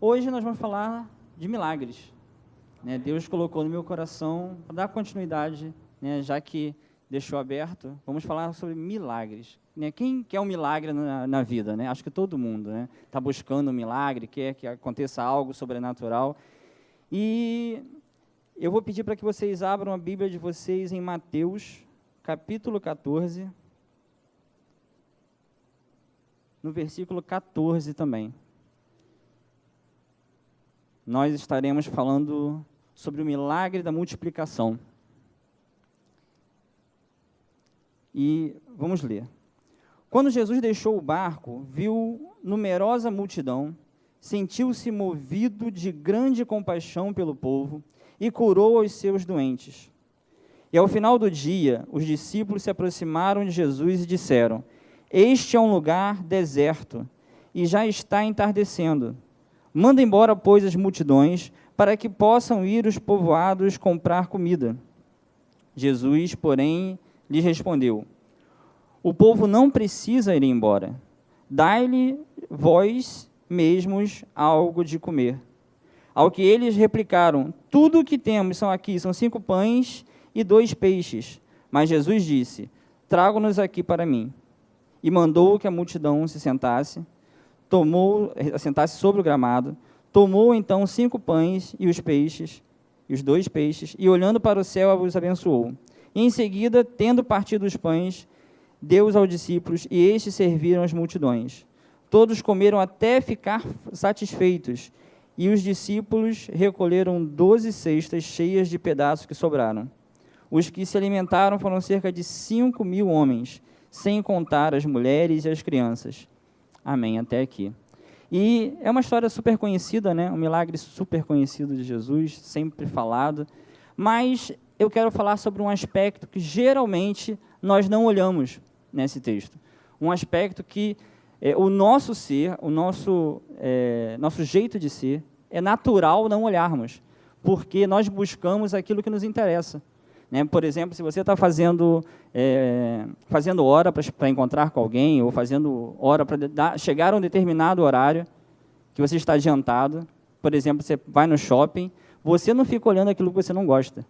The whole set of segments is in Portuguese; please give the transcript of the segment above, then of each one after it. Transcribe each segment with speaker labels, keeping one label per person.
Speaker 1: Hoje nós vamos falar de milagres, né? Deus colocou no meu coração para dar continuidade, né? Já que deixou aberto, vamos falar sobre milagres, né? Quem quer um milagre na vida, né? Acho que todo mundo, né? Está buscando um milagre, quer que aconteça algo sobrenatural. E eu vou pedir para que vocês abram a Bíblia de vocês em Mateus, capítulo 14, no versículo 14 também. Nós estaremos falando sobre o milagre da multiplicação. E vamos ler. Quando Jesus deixou o barco, viu numerosa multidão, sentiu-se movido de grande compaixão pelo povo e curou os seus doentes. E ao final do dia, os discípulos se aproximaram de Jesus e disseram: Este é um lugar deserto e já está entardecendo. Manda embora, pois, as multidões, para que possam ir os povoados comprar comida. Jesus, porém, lhes respondeu: O povo não precisa ir embora. Dai-lhe vós mesmos algo de comer. Ao que eles replicaram: Tudo o que temos são 5 pães e 2 peixes. Mas Jesus disse: Trago-nos aqui para mim. E mandou que a multidão se sentasse sobre o gramado, tomou então 5 pães e os 2 peixes, e olhando para o céu os abençoou. E em seguida, tendo partido os pães, deu-os aos discípulos, e estes serviram as multidões. Todos comeram até ficar satisfeitos, e os discípulos recolheram 12 cestas cheias de pedaços que sobraram. Os que se alimentaram foram cerca de 5.000 homens, sem contar as mulheres e as crianças. Amém, até aqui. E é uma história super conhecida, né? Um milagre super conhecido de Jesus, sempre falado. Mas eu quero falar sobre um aspecto que geralmente nós não olhamos nesse texto. Um aspecto que o nosso ser, nosso jeito de ser, é natural não olharmos, porque nós buscamos aquilo que nos interessa. Né? Por exemplo, se você está fazendo hora para encontrar com alguém, ou fazendo hora para chegar a um determinado horário, que você está adiantado, por exemplo, você vai no shopping, você não fica olhando aquilo que você não gosta.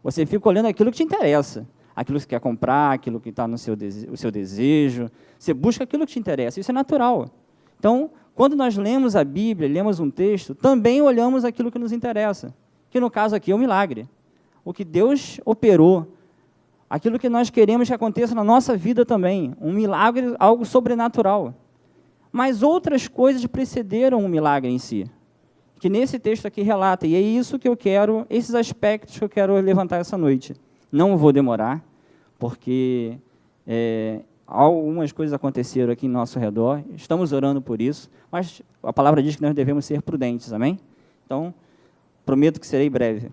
Speaker 1: Você fica olhando aquilo que te interessa, aquilo que você quer comprar, aquilo que está no seu desejo. Você busca aquilo que te interessa, isso é natural. Então, quando nós lemos a Bíblia, lemos um texto, também olhamos aquilo que nos interessa, que no caso aqui é o milagre. O que Deus operou, aquilo que nós queremos que aconteça na nossa vida também, um milagre, algo sobrenatural. Mas outras coisas precederam o milagre em si, que nesse texto aqui relata, e é isso que eu quero, esses aspectos que eu quero levantar essa noite. Não vou demorar, porque algumas coisas aconteceram aqui em nosso redor, estamos orando por isso, mas a palavra diz que nós devemos ser prudentes, amém? Então, prometo que serei breve.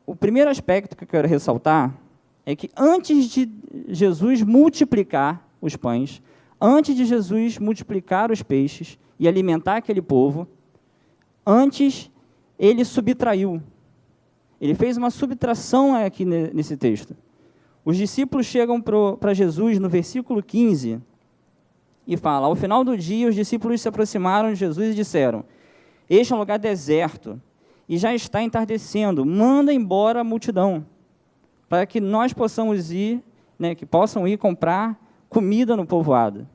Speaker 1: O primeiro aspecto que eu quero ressaltar é que antes de Jesus multiplicar os pães, antes de Jesus multiplicar os peixes e alimentar aquele povo, antes ele subtraiu. Ele fez uma subtração aqui nesse texto. Os discípulos chegam para Jesus no versículo 15 e fala: Ao final do dia, os discípulos se aproximaram de Jesus e disseram: Este é um lugar deserto e já está entardecendo, manda embora a multidão, para que nós possamos ir, né, que possam ir comprar comida no povoado.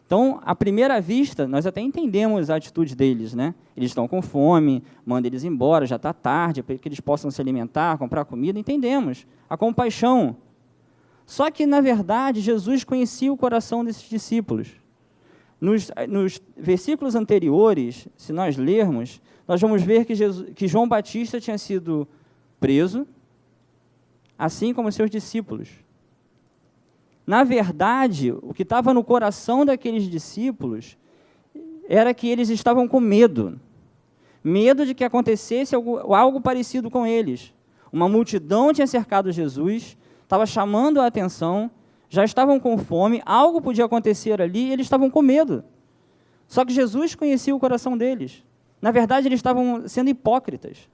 Speaker 1: Então, à primeira vista, nós até entendemos a atitude deles, né? Eles estão com fome, manda eles embora, já está tarde, para que eles possam se alimentar, comprar comida, entendemos a compaixão. Só que, na verdade, Jesus conhecia o coração desses discípulos. Nos versículos anteriores, se nós lermos, nós vamos ver que João Batista tinha sido preso, assim como seus discípulos. Na verdade, o que estava no coração daqueles discípulos era que eles estavam com medo. Medo de que acontecesse algo parecido com eles. Uma multidão tinha cercado Jesus, estava chamando a atenção, já estavam com fome, algo podia acontecer ali, e eles estavam com medo. Só que Jesus conhecia o coração deles. Na verdade, eles estavam sendo hipócritas.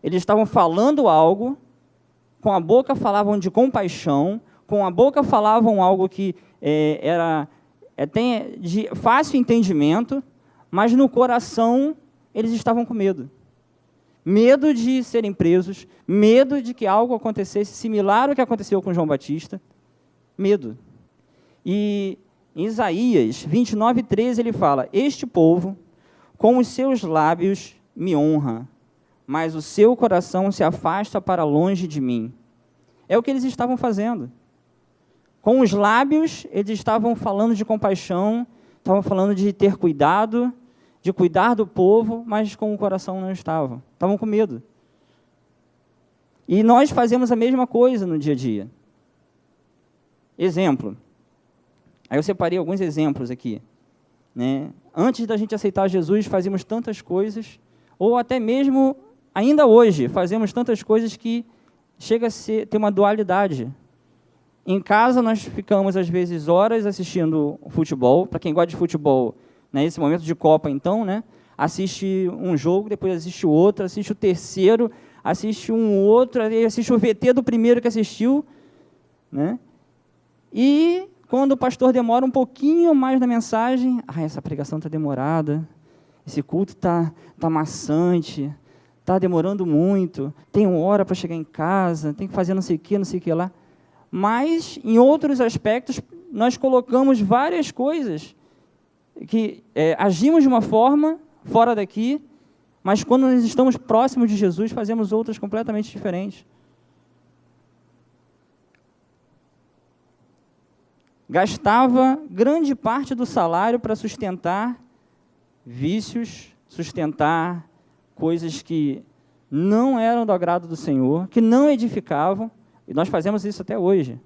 Speaker 1: Eles estavam falando algo, com a boca falavam de compaixão, com a boca falavam algo que era de fácil entendimento, mas no coração Eles estavam com medo. Medo de serem presos, medo de que algo acontecesse similar ao que aconteceu com João Batista. Medo. E em Isaías 29:13 ele fala: este povo, com os seus lábios, me honra, mas o seu coração se afasta para longe de mim. É o que eles estavam fazendo. Com os lábios, eles estavam falando de compaixão, estavam falando de ter cuidado, de cuidar do povo, mas com o coração não estavam. Estavam com medo. E nós fazemos a mesma coisa no dia a dia. Exemplo. Aí eu separei alguns exemplos aqui. Né? Antes da gente aceitar Jesus, fazíamos tantas coisas, ou até mesmo, ainda hoje, fazemos tantas coisas que chega a ter uma dualidade. Em casa, nós ficamos, às vezes, horas assistindo futebol. Para quem gosta de futebol, nesse momento de Copa, então, né, assiste um jogo, depois assiste o outro, assiste o terceiro, assiste um outro, aí assiste o VT do primeiro que assistiu. Né? E quando o pastor demora um pouquinho mais na mensagem, essa pregação está demorada, esse culto está maçante, está demorando muito, tem uma hora para chegar em casa, tem que fazer não sei o que lá. Mas, em outros aspectos, nós colocamos várias coisas que agimos de uma forma, fora daqui, mas quando nós estamos próximos de Jesus, fazemos outras completamente diferentes. Gastava grande parte do salário para sustentar vícios, sustentar coisas que não eram do agrado do Senhor, que não edificavam, e nós fazemos isso até hoje.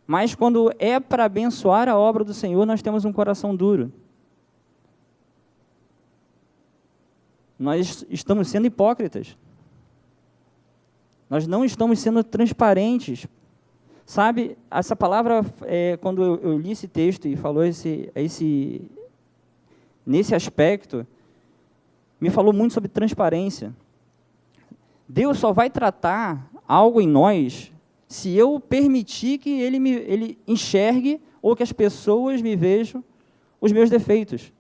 Speaker 1: Mas quando é para abençoar a obra do Senhor, nós temos um coração duro. Nós estamos sendo hipócritas. Nós não estamos sendo transparentes. Sabe, essa palavra, quando eu li esse texto e falou nesse aspecto, me falou muito sobre transparência. Deus só vai tratar algo em nós se eu permitir que ele enxergue ou que as pessoas me vejam os meus defeitos.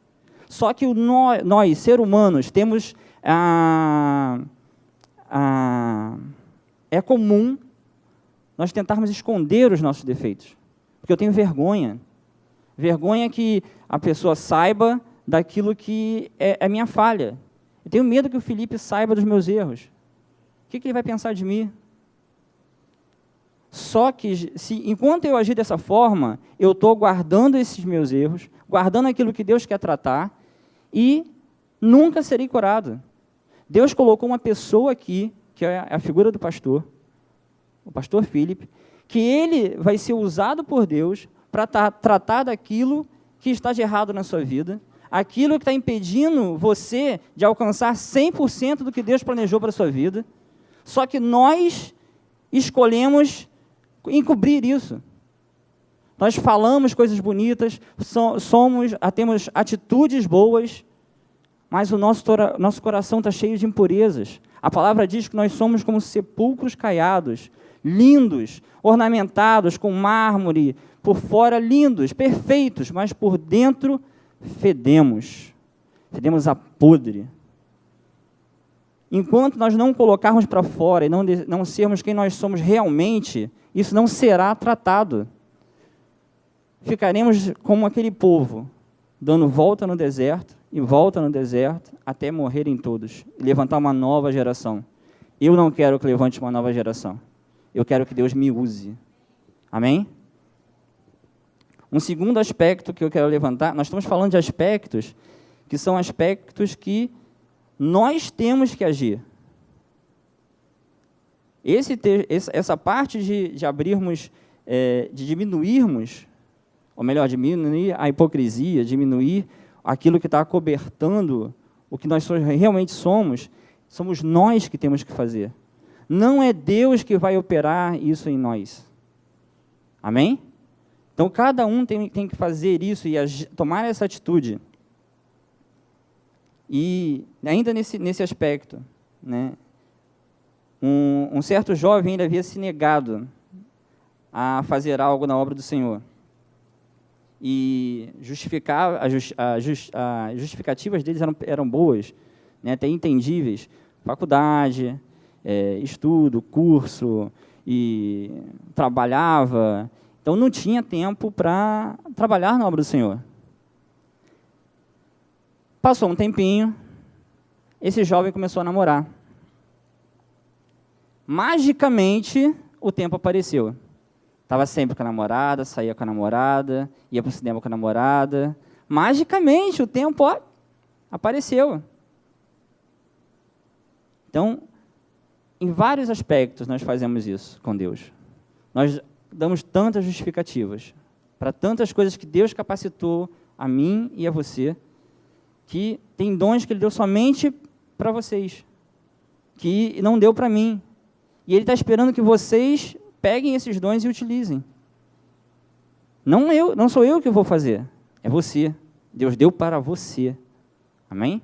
Speaker 1: Só que nós, seres humanos, temos é comum nós tentarmos esconder os nossos defeitos. Porque eu tenho vergonha. Vergonha que a pessoa saiba daquilo que é minha falha. Eu tenho medo que o Felipe saiba dos meus erros. O que ele vai pensar de mim? Só que, enquanto eu agir dessa forma, eu estou guardando esses meus erros, guardando aquilo que Deus quer tratar, e nunca serei curado. Deus colocou uma pessoa aqui, que é a figura do pastor, o pastor Felipe, que ele vai ser usado por Deus para tratar daquilo que está de errado na sua vida, aquilo que está impedindo você de alcançar 100% do que Deus planejou para a sua vida. Só que nós escolhemos encobrir isso. Nós falamos coisas bonitas, temos atitudes boas, mas o nosso coração está cheio de impurezas. A palavra diz que nós somos como sepulcros caiados, lindos, ornamentados com mármore, por fora lindos, perfeitos, mas por dentro fedemos a podre. Enquanto nós não colocarmos para fora e não sermos quem nós somos realmente, isso não será tratado. Ficaremos como aquele povo, dando volta no deserto, e volta no deserto, até morrerem todos, e levantar uma nova geração. Eu não quero que levante uma nova geração. Eu quero que Deus me use. Amém? Um segundo aspecto que eu quero levantar, nós estamos falando de aspectos que são aspectos que nós temos que agir. Essa parte de abrirmos, de diminuirmos, ou melhor, diminuir a hipocrisia, diminuir aquilo que está acobertando o que nós realmente somos nós que temos que fazer. Não é Deus que vai operar isso em nós. Amém? Então, cada um tem que fazer isso e tomar essa atitude. E ainda nesse aspecto, né, um certo jovem ele havia se negado a fazer algo na obra do Senhor. e as justificativas deles eram boas, né, até entendíveis. Faculdade, estudo, curso, e trabalhava. Então, não tinha tempo para trabalhar na obra do Senhor. Passou um tempinho, esse jovem começou a namorar. Magicamente, o tempo apareceu. Estava sempre com a namorada, saía com a namorada, ia para o cinema com a namorada. Magicamente, o tempo apareceu. Então, em vários aspectos, nós fazemos isso com Deus. Nós damos tantas justificativas para tantas coisas que Deus capacitou a mim e a você, que tem dons que Ele deu somente para vocês, que não deu para mim. E Ele está esperando que vocês peguem esses dons e utilizem. Não sou eu que vou fazer, é você. Deus deu para você. Amém?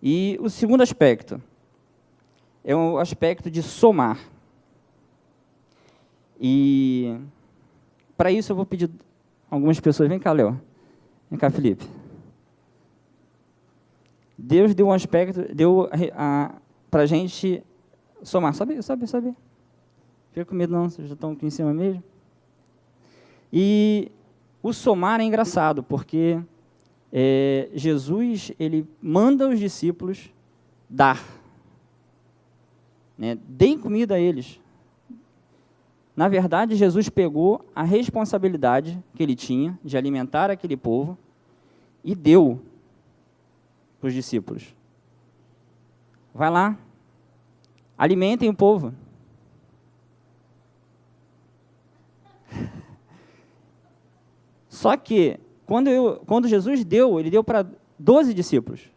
Speaker 1: E o segundo aspecto é o aspecto de somar. E para isso eu vou pedir algumas pessoas. Vem cá, Léo. Vem cá, Felipe. Deus deu um aspecto, para a gente somar. Sobe. Fica com medo não, vocês já estão aqui em cima mesmo. E o somar é engraçado, porque Jesus, Ele manda os discípulos dar. Né? Deem comida a eles. Na verdade, Jesus pegou a responsabilidade que Ele tinha de alimentar aquele povo e deu para os discípulos. Vai lá, alimentem o povo. Só que, quando Jesus deu, Ele deu para 12 discípulos.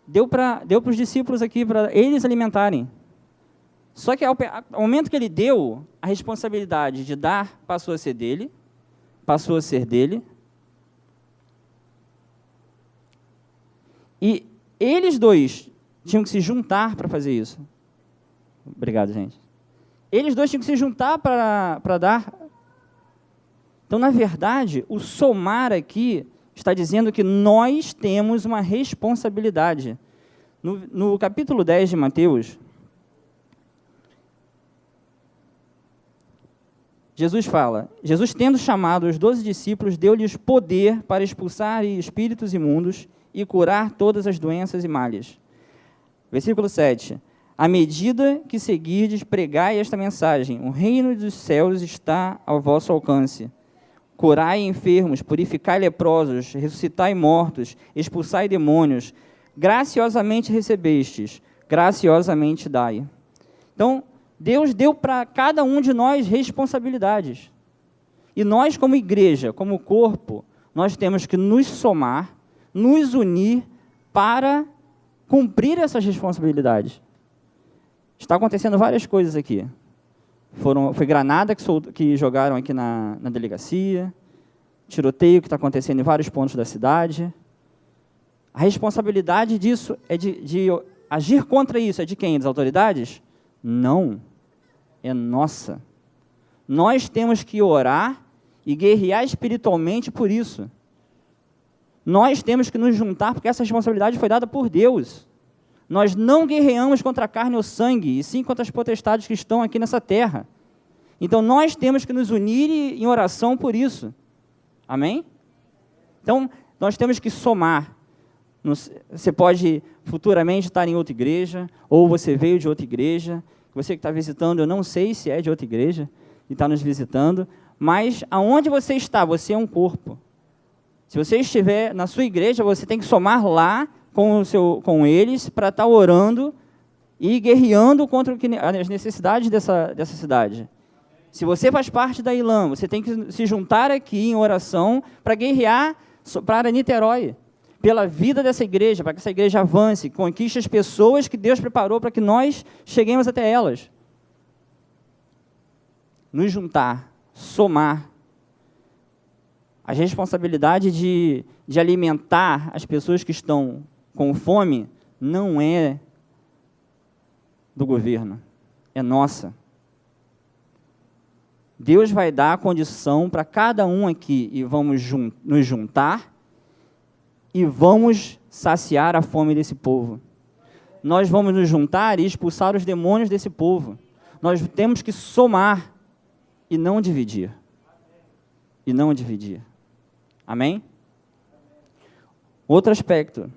Speaker 1: Deu para os discípulos aqui, para eles alimentarem. Só que, ao momento que Ele deu, a responsabilidade de dar passou a ser dele, passou a ser dele. E eles dois tinham que se juntar para fazer isso. Obrigado, gente. Eles dois tinham que se juntar para dar. Então, na verdade, o somar aqui está dizendo que nós temos uma responsabilidade. No capítulo 10 de Mateus, Jesus fala, Jesus tendo chamado os 12 discípulos, deu-lhes poder para expulsar espíritos imundos e curar todas as doenças e malhas. Versículo 7. À medida que seguirdes, pregai esta mensagem, o reino dos céus está ao vosso alcance. Curai enfermos, purificai leprosos, ressuscitai mortos, expulsai demônios. Graciosamente recebestes, graciosamente dai. Então, Deus deu para cada um de nós responsabilidades. E nós, como igreja, como corpo, nós temos que nos somar, nos unir para cumprir essas responsabilidades. Está acontecendo várias coisas aqui. Foi granada que jogaram aqui na delegacia, tiroteio que está acontecendo em vários pontos da cidade. A responsabilidade disso é de agir contra isso. É de quem? Das autoridades? Não. É nossa. Nós temos que orar e guerrear espiritualmente por isso. Nós temos que nos juntar, porque essa responsabilidade foi dada por Deus. Nós não guerreamos contra a carne ou sangue, e sim contra as potestades que estão aqui nessa terra. Então, nós temos que nos unir em oração por isso. Amém? Então, nós temos que somar. Você pode futuramente estar em outra igreja, ou você veio de outra igreja. Você que está visitando, eu não sei se é de outra igreja, e está nos visitando, mas aonde você está, você é um corpo. Se você estiver na sua igreja, você tem que somar lá com eles para estar orando e guerreando contra as necessidades dessa cidade. Se você faz parte da ILAM, você tem que se juntar aqui em oração para guerrear para Niterói, pela vida dessa igreja, para que essa igreja avance, conquiste as pessoas que Deus preparou para que nós cheguemos até elas. Nos juntar, somar. A responsabilidade de alimentar as pessoas que estão com fome não é do governo, é nossa. Deus vai dar a condição para cada um aqui, e vamos nos juntar, e vamos saciar a fome desse povo. Nós vamos nos juntar e expulsar os demônios desse povo. Nós temos que somar e não dividir. E não dividir. Amém? Outro aspecto.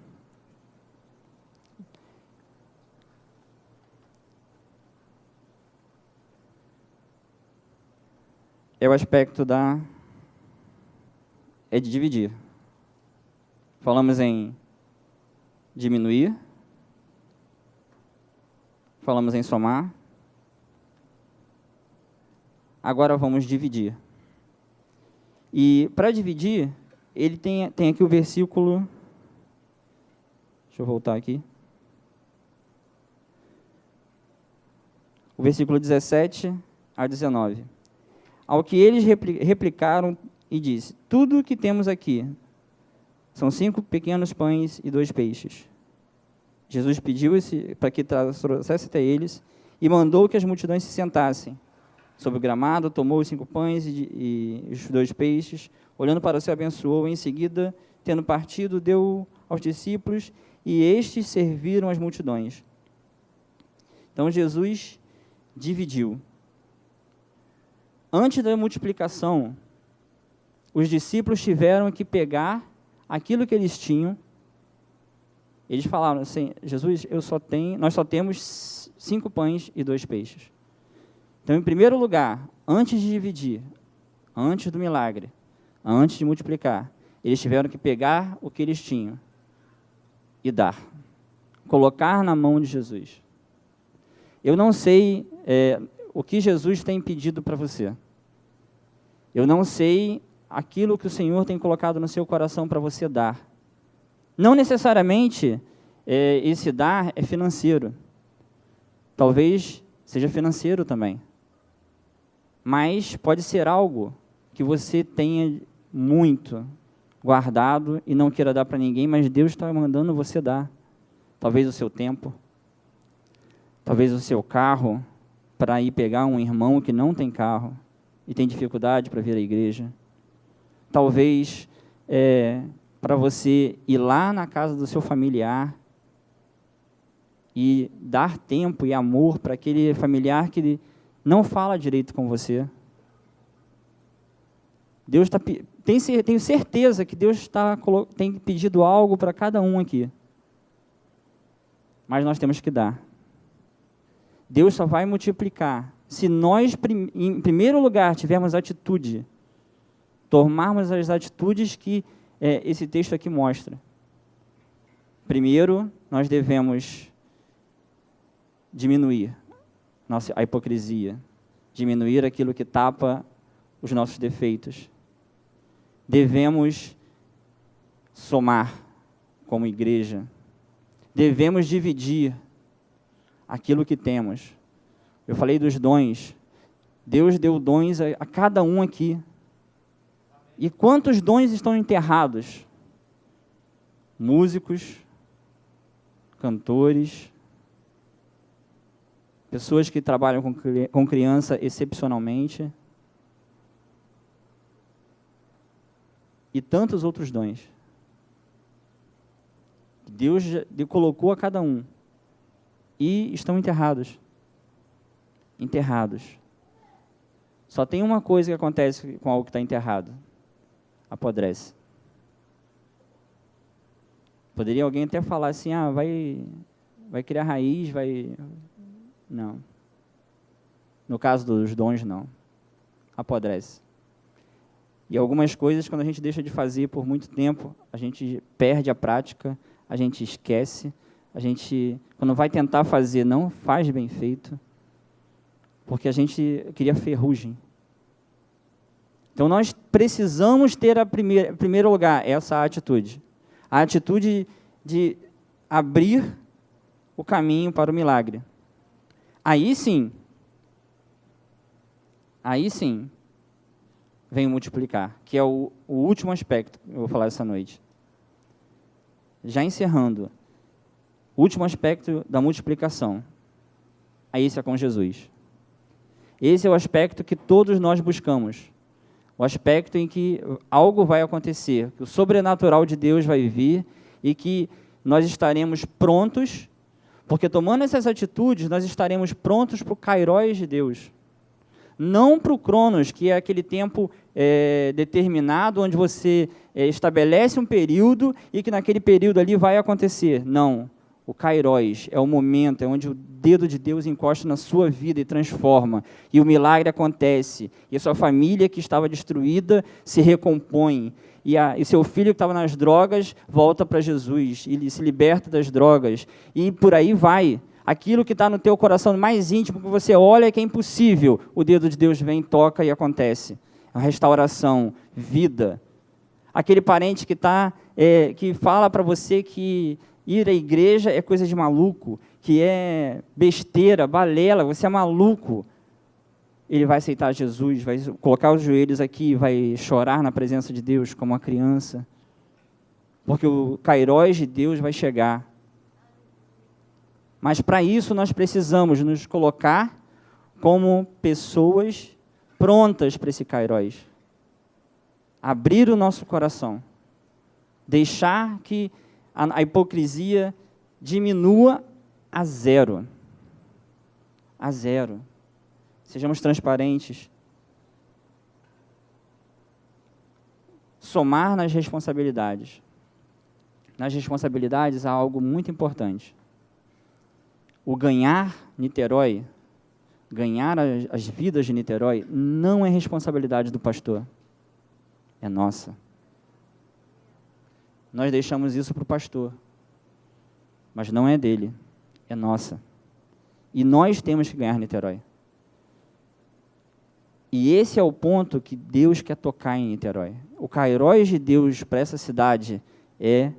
Speaker 1: É o aspecto é de dividir. Falamos em diminuir. Falamos em somar. Agora vamos dividir. E para dividir, ele tem aqui o versículo. Deixa eu voltar aqui. O versículo 17 a 19. Ao que eles replicaram e disse: tudo o que temos aqui são 5 pequenos pães e 2 peixes. Jesus pediu para que trouxesse até eles e mandou que as multidões se sentassem. Sobre o gramado, tomou os 5 pães e os 2 peixes, olhando para o céu, abençoou, e em seguida, tendo partido, deu aos discípulos, e estes serviram as multidões. Então, Jesus dividiu. Antes da multiplicação, os discípulos tiveram que pegar aquilo que eles tinham. Eles falaram assim: Jesus, nós só temos 5 pães e 2 peixes. Então, em primeiro lugar, antes de dividir, antes do milagre, antes de multiplicar, eles tiveram que pegar o que eles tinham e dar, colocar na mão de Jesus. Eu não sei o que Jesus tem pedido para você. Eu não sei aquilo que o Senhor tem colocado no seu coração para você dar. Não necessariamente esse dar é financeiro. Talvez seja financeiro também. Mas pode ser algo que você tenha muito guardado e não queira dar para ninguém, mas Deus está mandando você dar. Talvez o seu tempo, talvez o seu carro, para ir pegar um irmão que não tem carro e tem dificuldade para vir à igreja. Talvez para você ir lá na casa do seu familiar e dar tempo e amor para aquele familiar que ele não fala direito com você. Tenho certeza que Deus tem pedido algo para cada um aqui. Mas nós temos que dar. Deus só vai multiplicar se nós, em primeiro lugar, tivermos atitude, tomarmos as atitudes que esse texto aqui mostra. Primeiro, nós devemos diminuir a hipocrisia, diminuir aquilo que tapa os nossos defeitos. Devemos somar como igreja. Devemos dividir aquilo que temos. Eu falei dos dons. Deus deu dons a cada um aqui. E quantos dons estão enterrados? Músicos, cantores, pessoas que trabalham com criança excepcionalmente, e tantos outros dons. Deus colocou a cada um, e estão enterrados. Enterrados. Só tem uma coisa que acontece com algo que está enterrado: apodrece. Poderia alguém até falar assim: vai criar raiz, Não. No caso dos dons, não. Apodrece. E algumas coisas, quando a gente deixa de fazer por muito tempo, a gente perde a prática, a gente esquece, quando vai tentar fazer, não faz bem feito, porque a gente cria ferrugem. Então, nós precisamos ter, em primeiro lugar, essa atitude. A atitude de abrir o caminho para o milagre. Aí sim, vem multiplicar, que é o último aspecto que eu vou falar essa noite. Já encerrando, o último aspecto da multiplicação, aí isso é com Jesus. Esse é o aspecto que todos nós buscamos. O aspecto em que algo vai acontecer, que o sobrenatural de Deus vai vir e que nós estaremos prontos, porque tomando essas atitudes, nós estaremos prontos para o Kairos de Deus. Não para o Cronos, que é aquele tempo determinado, onde você estabelece um período e que naquele período ali vai acontecer. Não. O Kairos é o momento, é onde o dedo de Deus encosta na sua vida e transforma. E o milagre acontece. E a sua família que estava destruída se recompõe. E seu filho que estava nas drogas volta para Jesus. Ele se liberta das drogas. E por aí vai. Aquilo que está no teu coração mais íntimo, que você olha que é impossível, o dedo de Deus vem, toca e acontece. A restauração, vida. Aquele parente que fala para você que ir à igreja é coisa de maluco, que é besteira, balela, você é maluco. Ele vai aceitar Jesus, vai colocar os joelhos aqui, vai chorar na presença de Deus como uma criança. Porque o Kairos de Deus vai chegar. Mas para isso nós precisamos nos colocar como pessoas prontas para esse Kairos. Abrir o nosso coração. Deixar que a hipocrisia diminua a zero. A zero. Sejamos transparentes. Somar nas responsabilidades. Nas responsabilidades há algo muito importante. O ganhar Niterói, ganhar as vidas de Niterói, não é responsabilidade do pastor. É nossa. Nós deixamos isso para o pastor, mas não é dele, é nossa. E nós temos que ganhar Niterói. E esse é o ponto que Deus quer tocar em Niterói. O Kairos de Deus para essa cidade é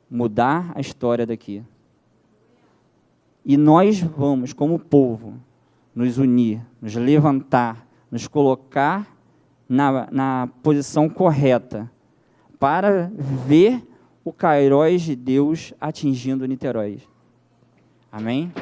Speaker 1: mudar a história daqui. E nós vamos, como povo, nos unir, nos levantar, nos colocar na posição correta para ver o Kairos de Deus atingindo Niterói. Amém?